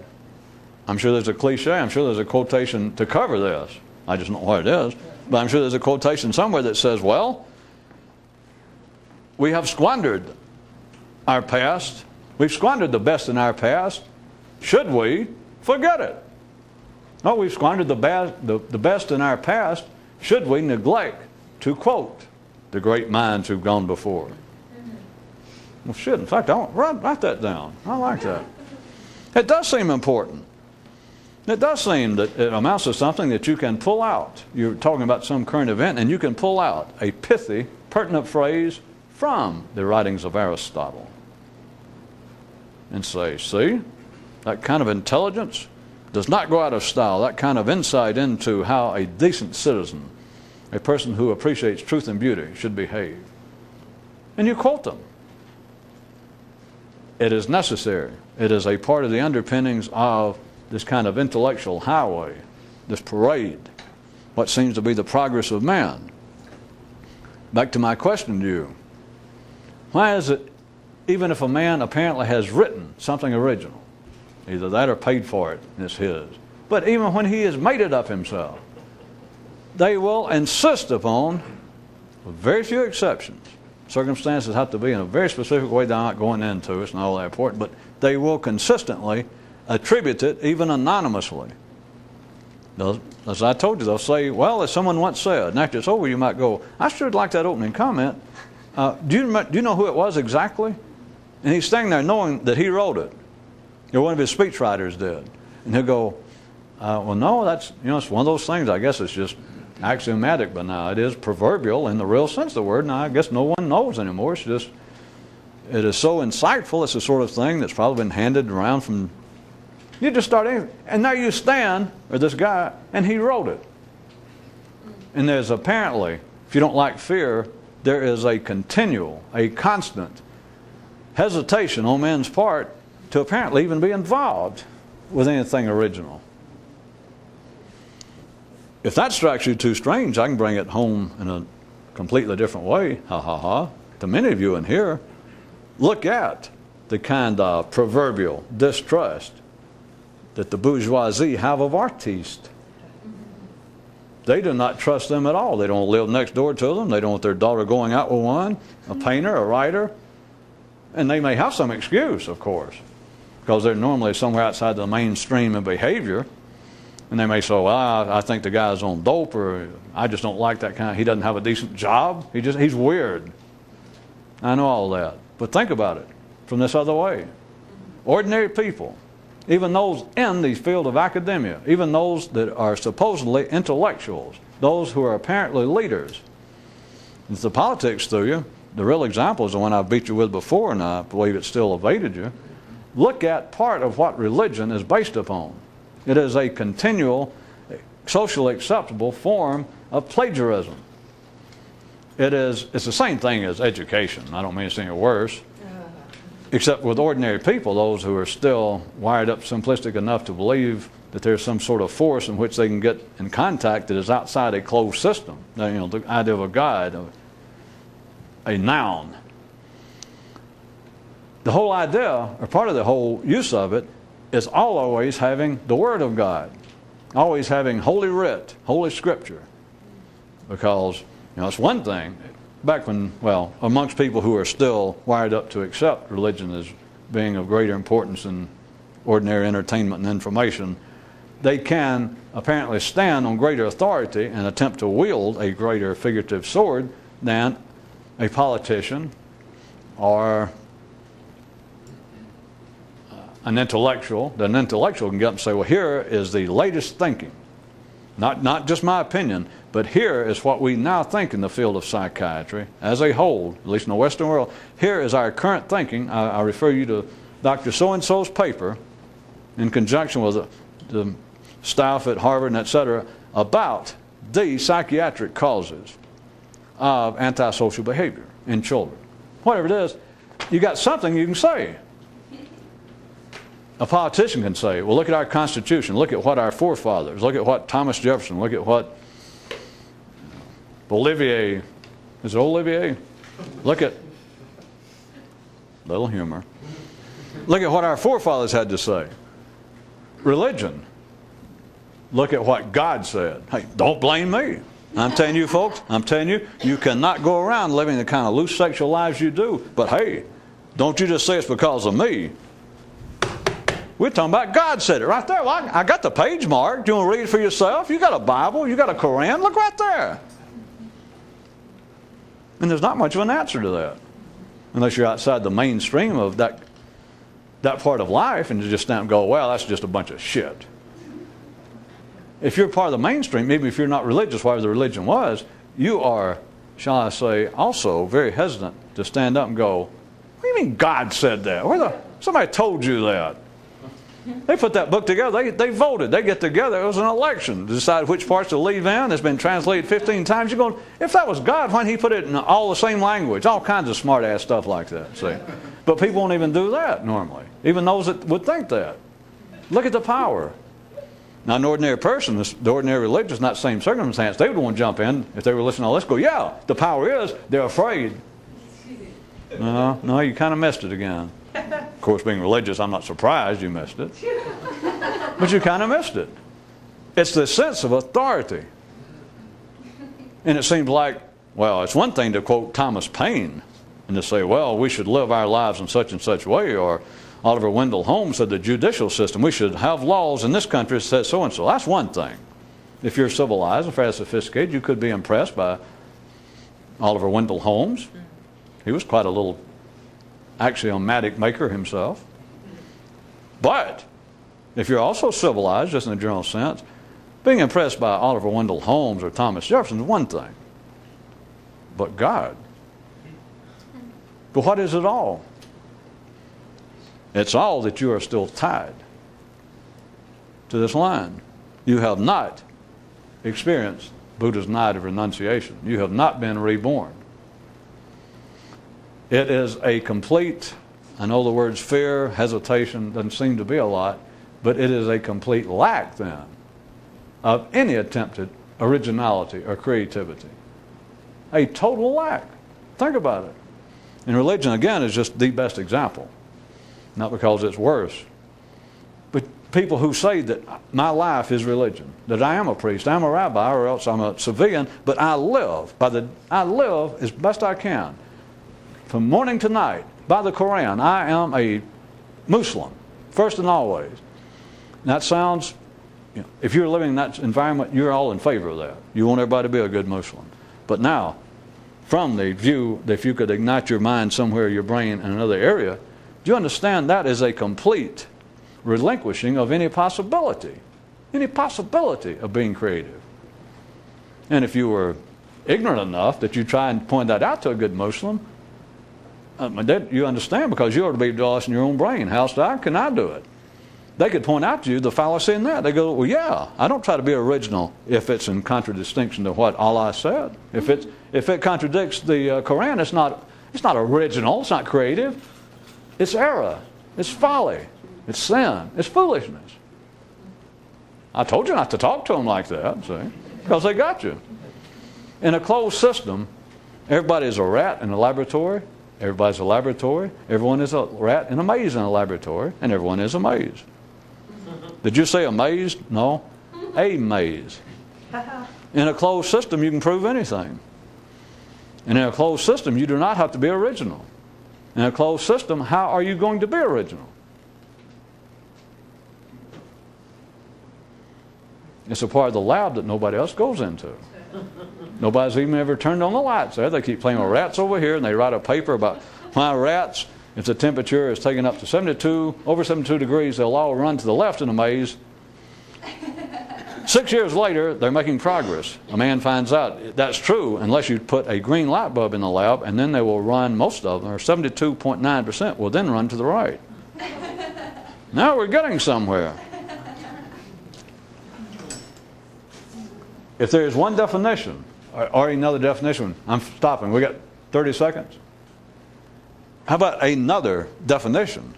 [SPEAKER 1] I'm sure there's a cliche, I'm sure there's a quotation to cover this. I just don't know what it is. But I'm sure there's a quotation somewhere that says, well, we have squandered our past. We've squandered the best in our past. Should we forget it? Oh, we've squandered the best in our past. Should we neglect to quote the great minds who've gone before? Well, should. In fact, I want write that down. I like that. It does seem important. It does seem that it amounts to something that you can pull out. You're talking about some current event, and you can pull out a pithy, pertinent phrase from the writings of Aristotle and say, see, that kind of intelligence does not go out of style. That kind of insight into how a decent citizen, a person who appreciates truth and beauty, should behave. And you quote them. It is necessary. It is a part of the underpinnings of this kind of intellectual highway, this parade, what seems to be the progress of man. Back to my question to you. Why is it, even if a man apparently has written something original, either that or paid for it, and it's his, but even when he has made it up himself, they will insist upon, with very few exceptions, circumstances have to be in a very specific way that I'm not going into, it's not all that important, but they will consistently attribute it, even anonymously. As I told you, they'll say, well, as someone once said, and after it's over, you might go, I sure like that opening comment. Do you know who it was exactly? And he's standing there knowing that he wrote it, or one of his speechwriters did. And he'll go, well, no, that's, it's one of those things, I guess it's just axiomatic, but now it is proverbial in the real sense of the word. Now, I guess no one knows anymore. It's just, it is so insightful. It's the sort of thing that's probably been handed around from, you just start anything. And there you stand, or this guy, and he wrote it. And there's apparently, if you don't like fear, there is a continual, a constant hesitation on men's part to apparently even be involved with anything original. If that strikes you too strange, I can bring it home in a completely different way, to many of you in here. Look at the kind of proverbial distrust that the bourgeoisie have of artistes. They do not trust them at all. They don't live next door to them. They don't want their daughter going out with one, a painter, a writer. And they may have some excuse, of course, because they're normally somewhere outside the mainstream of behavior. And they may say, well, I think the guy's on dope, or I just don't like that kind. He doesn't have a decent job. He's weird. I know all that. But think about it from this other way. Ordinary people, even those in the field of academia, even those that are supposedly intellectuals, those who are apparently leaders. If the politics through you, the real example is the one I beat you with before, and I believe it still evaded you. Look at part of what religion is based upon. It is a continual, socially acceptable form of plagiarism. It's the same thing as education. I don't mean it's any worse. Except with ordinary people, those who are still wired up simplistic enough to believe that there's some sort of force in which they can get in contact that is outside a closed system. The idea of a God, a noun. The whole idea, or part of the whole use of it, is always having the Word of God, always having Holy Writ, Holy Scripture. Because, it's one thing, back when, amongst people who are still wired up to accept religion as being of greater importance than ordinary entertainment and information, they can apparently stand on greater authority and attempt to wield a greater figurative sword than a politician or an intellectual. That an intellectual can get up and say, well, here is the latest thinking. Not just my opinion, but here is what we now think in the field of psychiatry as a whole, at least in the Western world. Here is our current thinking. I refer you to Dr. So-and-so's paper in conjunction with the staff at Harvard and et cetera about the psychiatric causes of antisocial behavior in children. Whatever it is, you got something you can say. A politician can say, well, look at our Constitution, look at what our forefathers, look at what Thomas Jefferson, look at what Olivier, is it Olivier? Look at, little humor, look at what our forefathers had to say. Religion, look at what God said. Hey, don't blame me. I'm telling you, folks, you cannot go around living the kind of loose sexual lives you do, but hey, don't you just say it's because of me. We're talking about God said it right there. Well, I got the page marked. You want to read it for yourself? You got a Bible. You got a Quran. Look right there. And there's not much of an answer to that. Unless you're outside the mainstream of that part of life and you just stand and go, well, that's just a bunch of shit. If you're part of the mainstream, even if you're not religious, whatever the religion was, you are, shall I say, also very hesitant to stand up and go, what do you mean God said that? Somebody told you that. They put that book together. They voted. They get together. It was an election to decide which parts to leave in. It's been translated 15 times. You're going, if that was God, why didn't He put it in all the same language? All kinds of smart-ass stuff like that, see? But people won't even do that normally, even those that would think that. Look at the power. Now, an ordinary person, the ordinary religious, not the same circumstance, they would want to jump in if they were listening to all this, go, yeah, the power is, they're afraid. No, you kind of missed it again. Of course, being religious, I'm not surprised you missed it. But you kind of missed it. It's the sense of authority. And it seems like, well, it's one thing to quote Thomas Paine and to say, well, we should live our lives in such and such way, or Oliver Wendell Holmes said the judicial system, we should have laws in this country that says so and so. That's one thing. If you're civilized, if you're sophisticated, you could be impressed by Oliver Wendell Holmes. He was quite a little axiomatic maker himself. But if you're also civilized, just in a general sense, being impressed by Oliver Wendell Holmes or Thomas Jefferson is one thing. But God. But what is it all? It's all that you are still tied to this line. You have not experienced Buddha's night of renunciation. You have not been reborn. It is a complete, I know the words fear, hesitation, doesn't seem to be a lot, but it is a complete lack then of any attempted originality or creativity. A total lack. Think about it. And religion, again, is just the best example. Not because it's worse. But people who say that my life is religion, that I am a priest, I'm a rabbi, or else I'm a civilian, but I live as best I can. From morning to night, by the Quran, I am a Muslim, first and always. And that sounds, if you're living in that environment, you're all in favor of that. You want everybody to be a good Muslim. But now, from the view that if you could ignite your mind somewhere, your brain in another area, do you understand that is a complete relinquishing of any possibility of being creative? And if you were ignorant enough that you try and point that out to a good Muslim, you understand, because you ought to be lost in your own brain. How can I do it? They could point out to you the fallacy in that. They go, well, yeah, I don't try to be original if it's in contradistinction to what Allah said. If it contradicts the Quran, it's not original, it's not creative. It's error, it's folly, it's sin, it's foolishness. I told you not to talk to them like that, see, because they got you. In a closed system, everybody is a rat in a laboratory. Everybody's a laboratory. Everyone is a rat in a maze in a laboratory, and everyone is a maze. Did you say a maze? No, a maze. In a closed system, you can prove anything. And in a closed system, you do not have to be original. In a closed system, how are you going to be original? It's a part of the lab that nobody else goes into. Nobody's even ever turned on the lights there. They keep playing with rats over here, and they write a paper about why rats, if the temperature is taken up to over 72 degrees, they'll all run to the left in a maze. 6 years later, they're making progress. A man finds out that's true unless you put a green light bulb in the lab, and then they will run, most of them, or 72.9% will then run to the right. Now we're getting somewhere. If there is one definition, or another definition, I'm stopping. We got 30 seconds. How about another definition?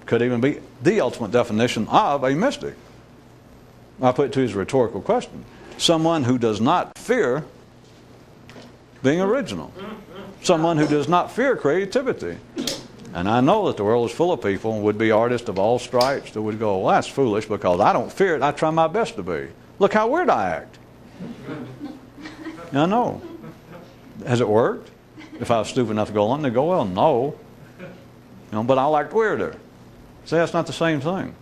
[SPEAKER 1] Could even be the ultimate definition of a mystic. I put it to you as a rhetorical question. Someone who does not fear being original. Someone who does not fear creativity. And I know that the world is full of people, would be artists of all stripes, that would go, well, that's foolish because I don't fear it. I try my best to be. Look how weird I act. I know. Has it worked? If I was stupid enough to go on, they go, well, no. But I liked weirder. See, that's not the same thing.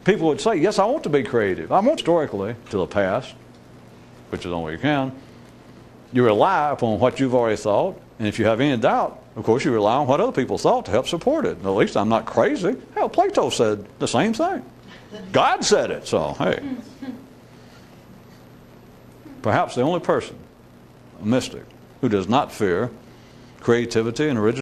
[SPEAKER 1] People would say, yes, I want to be creative. I want historically to the past, which is only you can. You rely upon what you've already thought, and if you have any doubt, of course, you rely on what other people thought to help support it. At least I'm not crazy. Hell, Plato said the same thing. God said it, so hey. Perhaps the only person, a mystic, who does not fear creativity and originality